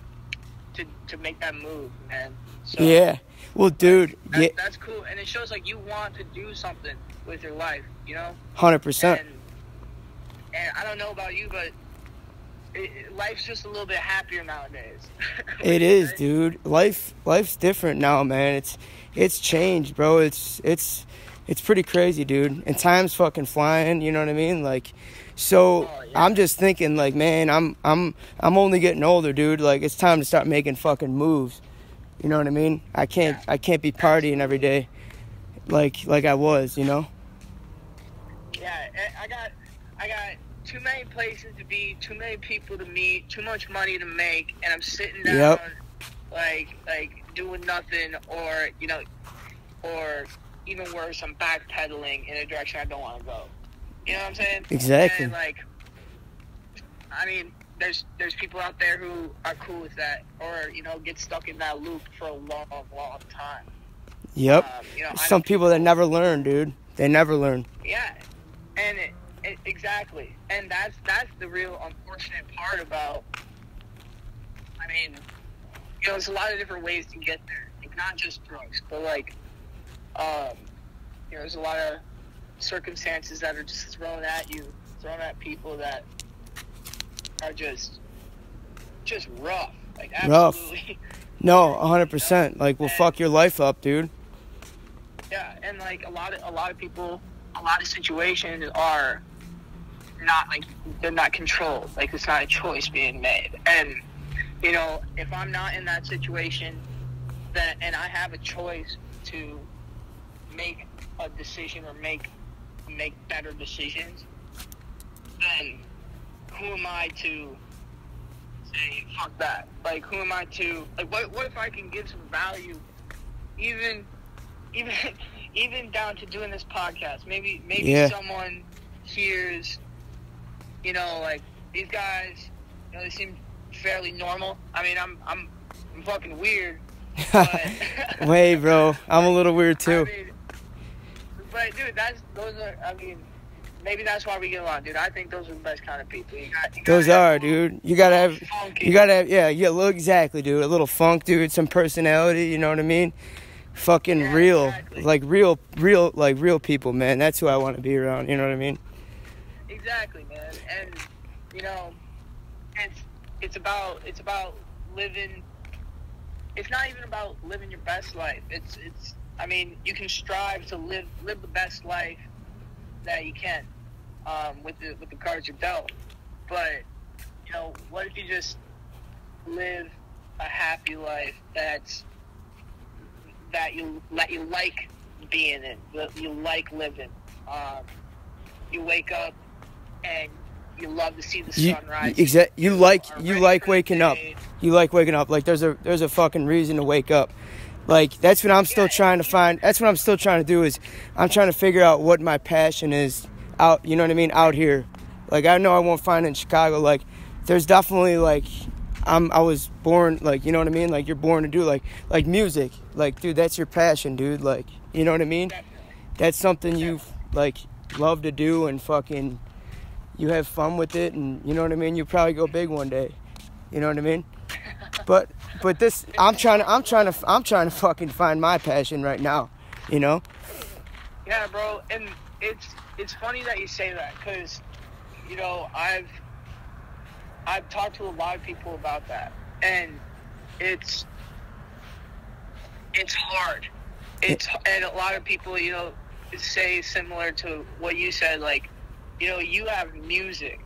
[SPEAKER 2] make that move, man. So,
[SPEAKER 1] yeah. Well, dude,
[SPEAKER 2] that's cool, and it shows like you want to do something with your life, you know.
[SPEAKER 1] 100%.
[SPEAKER 2] And I don't know about you, but life's just a little bit happier nowadays.
[SPEAKER 1] It is, dude. Life's different now, man. It's changed, bro. It's pretty crazy, dude. And time's fucking flying. You know what I mean? Like, so I'm just thinking, like, man, I'm only getting older, dude. Like, it's time to start making fucking moves. You know what I mean? I can't be partying every day, like I was, you know.
[SPEAKER 2] Yeah, I got too many places to be, too many people to meet, too much money to make, and I'm sitting down, like doing nothing, or, you know, or even worse, I'm backpedaling in a direction I don't want to go. You know what I'm saying?
[SPEAKER 1] Exactly.
[SPEAKER 2] And, like, I mean, there's people out there who are cool with that, or, you know, get stuck in that loop for a long, long time.
[SPEAKER 1] Yep.
[SPEAKER 2] You know,
[SPEAKER 1] some people that never learn, dude. They never learn.
[SPEAKER 2] Yeah, and exactly, and that's the real unfortunate part about. I mean, you know, there's a lot of different ways to get there. Like, not just drugs, but like, you know, there's a lot of circumstances that are just thrown at people that are just rough. Like, absolutely.
[SPEAKER 1] No, 100%. Like, will fuck your life up, dude.
[SPEAKER 2] Yeah, and like a lot of people, a lot of situations are not, like, they're not controlled. Like, it's not a choice being made. And, you know, if I'm not in that situation, and I have a choice to make a decision or make better decisions, then who am I to say fuck that? Like, who am I to, like, what if I can give some value, even down to doing this podcast? Maybe someone hears, you know, like, these guys, you know, they seem fairly normal. I mean, I'm fucking weird. But
[SPEAKER 1] Wait, bro, I'm a little weird too.
[SPEAKER 2] I mean, but dude, maybe that's why we get along, dude. I think those are the best kind of people.
[SPEAKER 1] Those are, dude. You gotta have, exactly, dude. A little funk, dude. Some personality. You know what I mean? Fucking real, exactly. Like real people, man. That's who I want to be around. You know what I mean?
[SPEAKER 2] Exactly, man. And, you know, it's about living. It's not even about living your best life. I mean, you can strive to live the best life that you can, with the cards you're dealt. But, you know, what if you just live a happy life that you like being in, that you like living? You wake up and you love to see the sunrise.
[SPEAKER 1] You like waking up. You like waking up. Like, there's a fucking reason to wake up. Like, that's what I'm still trying to find. That's what I'm still trying to do, is I'm trying to figure out what my passion is out, you know what I mean, out here. Like, I know I won't find it in Chicago. Like, there's definitely, like, I was born, like, you know what I mean? Like, you're born to do, like music. Like, dude, that's your passion, dude. Like, you know what I mean? That's something you, like, love to do, and fucking, you have fun with it, and, you know what I mean? You probably go big one day. You know what I mean? But this, I'm trying to fucking find my passion right now, you know?
[SPEAKER 2] Yeah, bro, and it's funny that you say that, because, you know, I've talked to a lot of people about that, and it's hard. And a lot of people, you know, say similar to what you said, like, you know, you have music.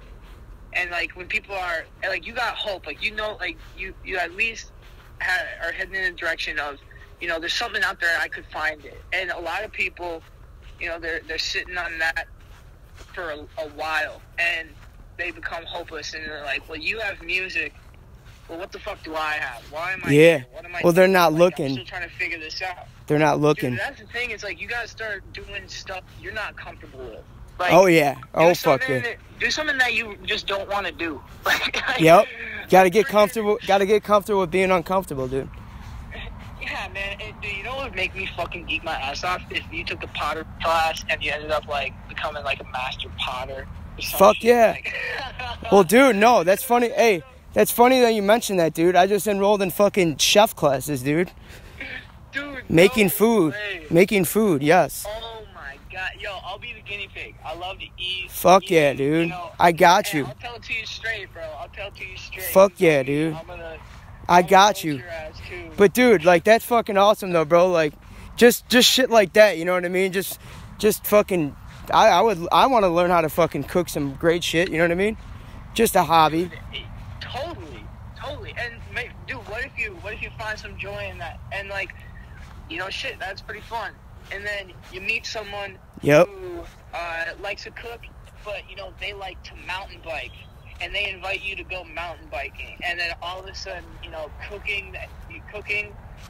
[SPEAKER 2] And, like, when people are, like, you got hope, like, you know, like, you at least are heading in the direction of, you know, there's something out there, I could find it. And a lot of people, you know, they're sitting on that for a while, and they become hopeless, and they're like, well, you have music, well, what the fuck do I have? Why am I here? What am I doing?
[SPEAKER 1] They're not looking.
[SPEAKER 2] I'm still trying to figure this out.
[SPEAKER 1] They're not looking.
[SPEAKER 2] Dude, that's the thing, it's like, you gotta start doing stuff you're not comfortable with. Like,
[SPEAKER 1] oh, yeah. Oh, fuck yeah.
[SPEAKER 2] Do something that you just don't want to do.
[SPEAKER 1] Yep. Gotta get comfortable with being uncomfortable, dude.
[SPEAKER 2] Yeah, Yeah, man. Dude, you know what would make me fucking geek my ass off? If you took a potter class and you ended up, like, becoming, like, a master potter or something.
[SPEAKER 1] Fuck yeah.
[SPEAKER 2] Like,
[SPEAKER 1] Well, dude, no, that's funny. Hey, that's funny that you mentioned that, dude. I just enrolled in fucking chef classes, dude.
[SPEAKER 2] Dude,
[SPEAKER 1] Making
[SPEAKER 2] no
[SPEAKER 1] food.
[SPEAKER 2] way.
[SPEAKER 1] Making food, yes.
[SPEAKER 2] Oh, my God. Yo, I'll be the guinea pig. I love to eat.
[SPEAKER 1] Fuck yeah, dude.
[SPEAKER 2] You know,
[SPEAKER 1] I got you.
[SPEAKER 2] I'll tell it to you straight, bro. I'll tell it to you straight.
[SPEAKER 1] Fuck yeah, dude. I got you. But dude, like, that's fucking awesome though, bro. Like, just shit like that, you know what I mean? Just fucking, I want to learn how to fucking cook some great shit, you know what I mean? Just a hobby.
[SPEAKER 2] Totally. And dude, what if you find some joy in that? And like, you know, shit, that's pretty fun. And then you meet someone who likes to cook, but you know, they like to mountain bike. And they invite you to go mountain biking, and then all of a sudden, you know, cooking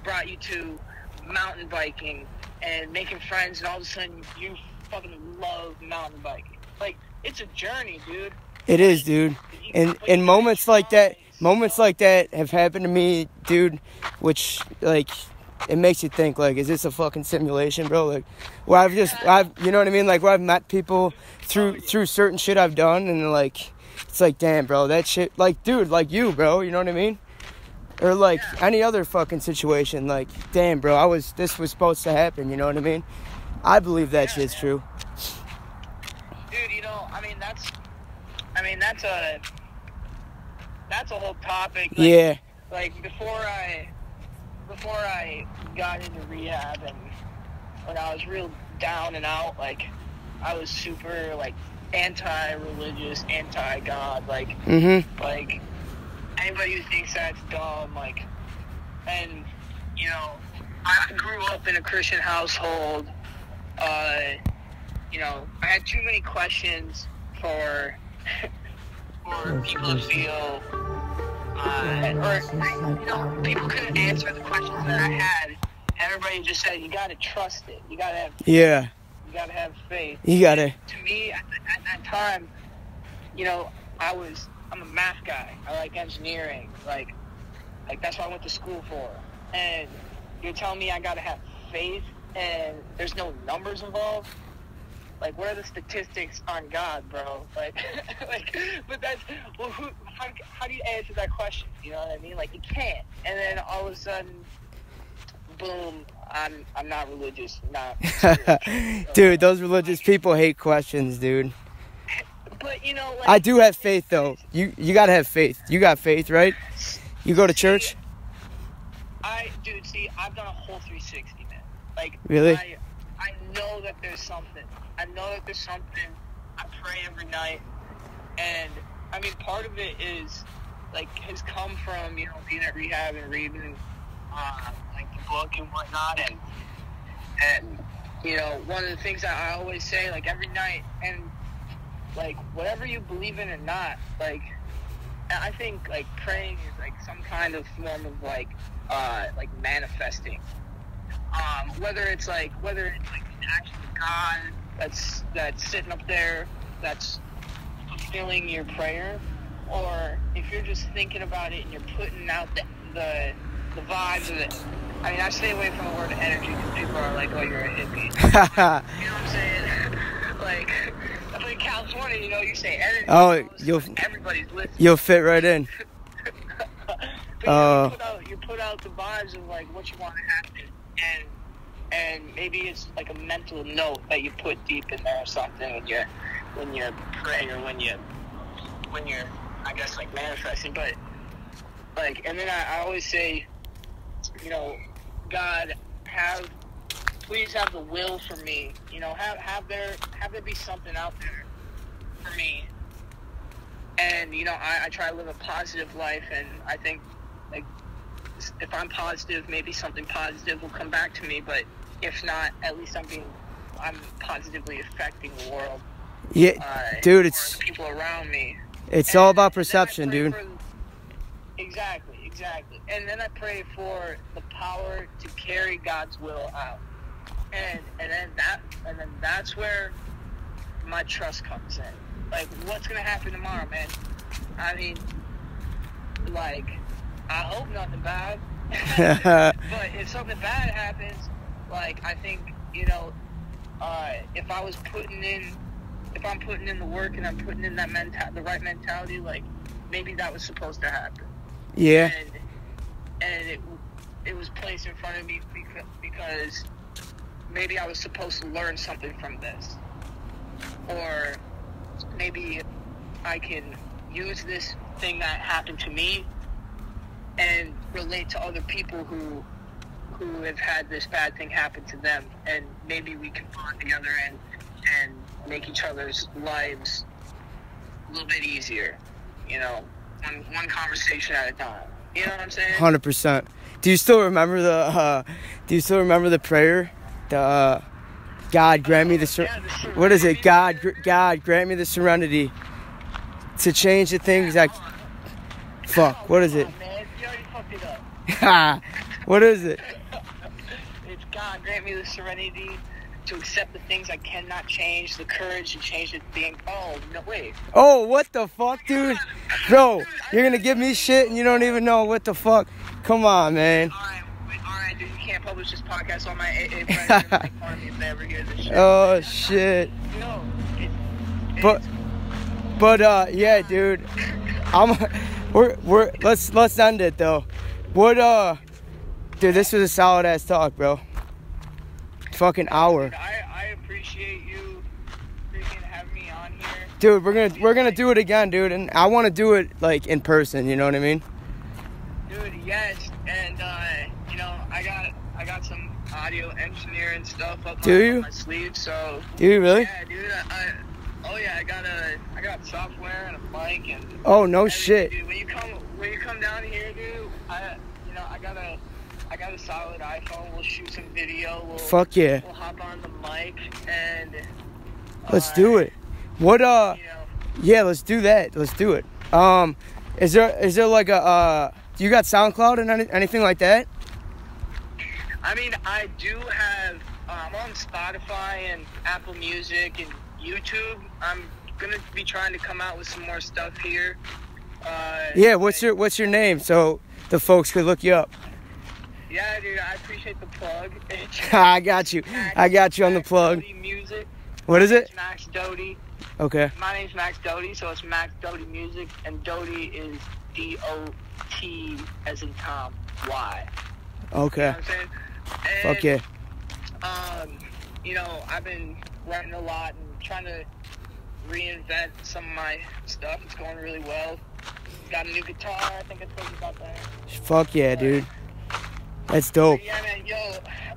[SPEAKER 2] brought you to mountain biking and making friends, and all of a sudden you fucking love mountain biking. Like, it's a journey, dude.
[SPEAKER 1] It is, dude. And moments like that have happened to me, dude, which, like, it makes you think, like, is this a fucking simulation, bro? Like, where you know what I mean? Like, where I've met people through certain shit I've done, and like, it's like, damn, bro, that shit, like, dude, like you, bro, you know what I mean? Or, like, any other fucking situation, like, damn, bro, this was supposed to happen, you know what I mean? I believe that shit's true.
[SPEAKER 2] Dude, you know, that's a whole topic. Like,
[SPEAKER 1] yeah.
[SPEAKER 2] Like, before I got into rehab, and when I was real down and out, like, I was super, like, anti-religious, anti-God, like, like, anybody who thinks that's dumb, like, and, you know, I grew up in a Christian household. You know, I had too many questions for people to feel, or, you know, people couldn't answer the questions that I had. Everybody just said, you gotta trust it, you gotta have faith. You gotta have faith.
[SPEAKER 1] You gotta.
[SPEAKER 2] To me, at that time, you know, I'm a math guy. I like engineering. Like that's what I went to school for. And you're telling me I gotta have faith, and there's no numbers involved? Like, what are the statistics on God, bro? Like, but that's, well, how do you answer that question? You know what I mean? Like, you can't. And then all of a sudden, boom, I'm not religious, not
[SPEAKER 1] dude, those religious people hate questions, dude.
[SPEAKER 2] But, you know, like,
[SPEAKER 1] I do have faith, though. You gotta have faith. You got faith, right? You go to church?
[SPEAKER 2] Dude, I've done a whole 360, man. Like,
[SPEAKER 1] really?
[SPEAKER 2] I know that there's something. I pray every night. And, I mean, part of it is, like, has come from, you know, being at rehab and reading, like, the book and whatnot. And you know, one of the things that I always say, like, every night, and, like, whatever you believe in or not, like, I think, like, praying is, like, some kind of form of, like manifesting. Whether it's an actual God that's sitting up there, that's fulfilling your prayer, or if you're just thinking about it and you're putting out the vibes of it. I mean, I stay away from the word energy because people are like, oh, you're a hippie. You know what I'm saying? Like in California, you know, you say energy.
[SPEAKER 1] Oh,
[SPEAKER 2] everybody's listening.
[SPEAKER 1] You'll fit right in.
[SPEAKER 2] But you put out the vibes of, like, what you want to happen, and maybe it's like a mental note that you put deep in there or something when you're praying, or when you're I guess, like, manifesting. But, like, and then I always say, you know, God, please have the will for me. You know, have there be something out there for me. And, you know, I try to live a positive life, and I think, like, if I'm positive, maybe something positive will come back to me. But if not, at least I'm positively affecting the world.
[SPEAKER 1] Yeah, dude, it's
[SPEAKER 2] the people around me.
[SPEAKER 1] It's all about perception, dude.
[SPEAKER 2] Exactly. And then I pray for the power to carry God's will out. And then that's where my trust comes in. Like, what's gonna happen tomorrow, man? I mean, like, I hope nothing bad, But if something bad happens, like, I think, you know, if I'm putting in the work and I'm putting in the right mentality, like, maybe that was supposed to happen.
[SPEAKER 1] Yeah.
[SPEAKER 2] And it was placed in front of me because maybe I was supposed to learn something from this. Or maybe I can use this thing that happened to me and relate to other people who have had this bad thing happen to them, and maybe we can bond together and make each other's lives a little bit easier, you know, one conversation at a time. You know what I'm saying?
[SPEAKER 1] 100%. Do you still remember the prayer? The God grant me the what is it? God grant me the serenity to change the things that. Fuck. What is it?
[SPEAKER 2] Man, you already fucked it up.
[SPEAKER 1] What is it?
[SPEAKER 2] It's God grant me the serenity to accept the things I cannot change, the courage to change the thing. Oh, no, wait.
[SPEAKER 1] Oh, what the fuck, dude? Bro, you're gonna give me shit and you don't even know what the fuck. Come on, man.
[SPEAKER 2] Alright, dude, you can't publish this podcast on my AA friends and make fun of me if they ever hear this shit.
[SPEAKER 1] Oh, shit.
[SPEAKER 2] No,
[SPEAKER 1] But yeah, dude. Let's end it though. Dude, this was a solid ass talk, bro. Fucking hour.
[SPEAKER 2] I appreciate you freaking having me on here.
[SPEAKER 1] Dude, we're gonna do it again, dude, and I want to do it like in person. You know what I mean?
[SPEAKER 2] Dude, yes, and you know, I got some audio engineering stuff up my sleeve. So.
[SPEAKER 1] Do you really?
[SPEAKER 2] Yeah, dude. I got software and a mic and.
[SPEAKER 1] Oh no shit.
[SPEAKER 2] Dude, when you come down here, dude, I got a solid iPhone. We'll shoot some video.
[SPEAKER 1] Fuck yeah.
[SPEAKER 2] We'll hop on the mic and.
[SPEAKER 1] Let's do it. What
[SPEAKER 2] You know,
[SPEAKER 1] Yeah, let's do that. Let's do it. Is there like a do you got SoundCloud and anything like that?
[SPEAKER 2] I mean, I do have. I'm on Spotify and Apple Music and YouTube. I'm gonna be trying to come out with some more stuff here.
[SPEAKER 1] Yeah, what's your name so the folks could look you up?
[SPEAKER 2] Yeah, dude, I appreciate the plug.
[SPEAKER 1] I got you on the plug.
[SPEAKER 2] Doty Music.
[SPEAKER 1] What is it?
[SPEAKER 2] It's Max Doty.
[SPEAKER 1] Okay.
[SPEAKER 2] My name's Max Doty, so it's Max Doty Music, and Doty is D-O-T as in Tom, Y.
[SPEAKER 1] Okay.
[SPEAKER 2] You know what I'm saying?
[SPEAKER 1] Fuck yeah.
[SPEAKER 2] You know, I've been writing a lot and trying to reinvent some of my stuff. It's going really well. Got a new guitar. I think I told you about that.
[SPEAKER 1] Fuck yeah, dude. That's dope.
[SPEAKER 2] Yeah, man. Yo,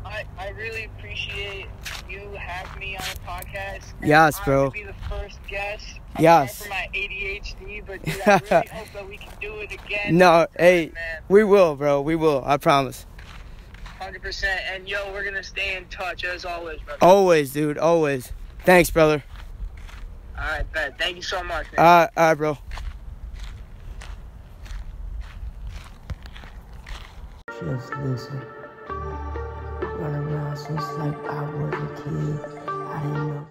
[SPEAKER 2] I really appreciate you having me on the podcast.
[SPEAKER 1] Yes, bro.
[SPEAKER 2] I'm going to be the first guest.
[SPEAKER 1] Yes.
[SPEAKER 2] For my ADHD, but dude, I really hope that we can do it again.
[SPEAKER 1] No, hey, we will, bro. We will. I promise.
[SPEAKER 2] 100%. And yo, we're gonna stay in touch as always, brother.
[SPEAKER 1] Always, dude. Always. Thanks, brother.
[SPEAKER 2] All right, bet. Thank you so much, man.
[SPEAKER 1] All right, bro. Just listen. Run around since like I was a kid. I didn't know.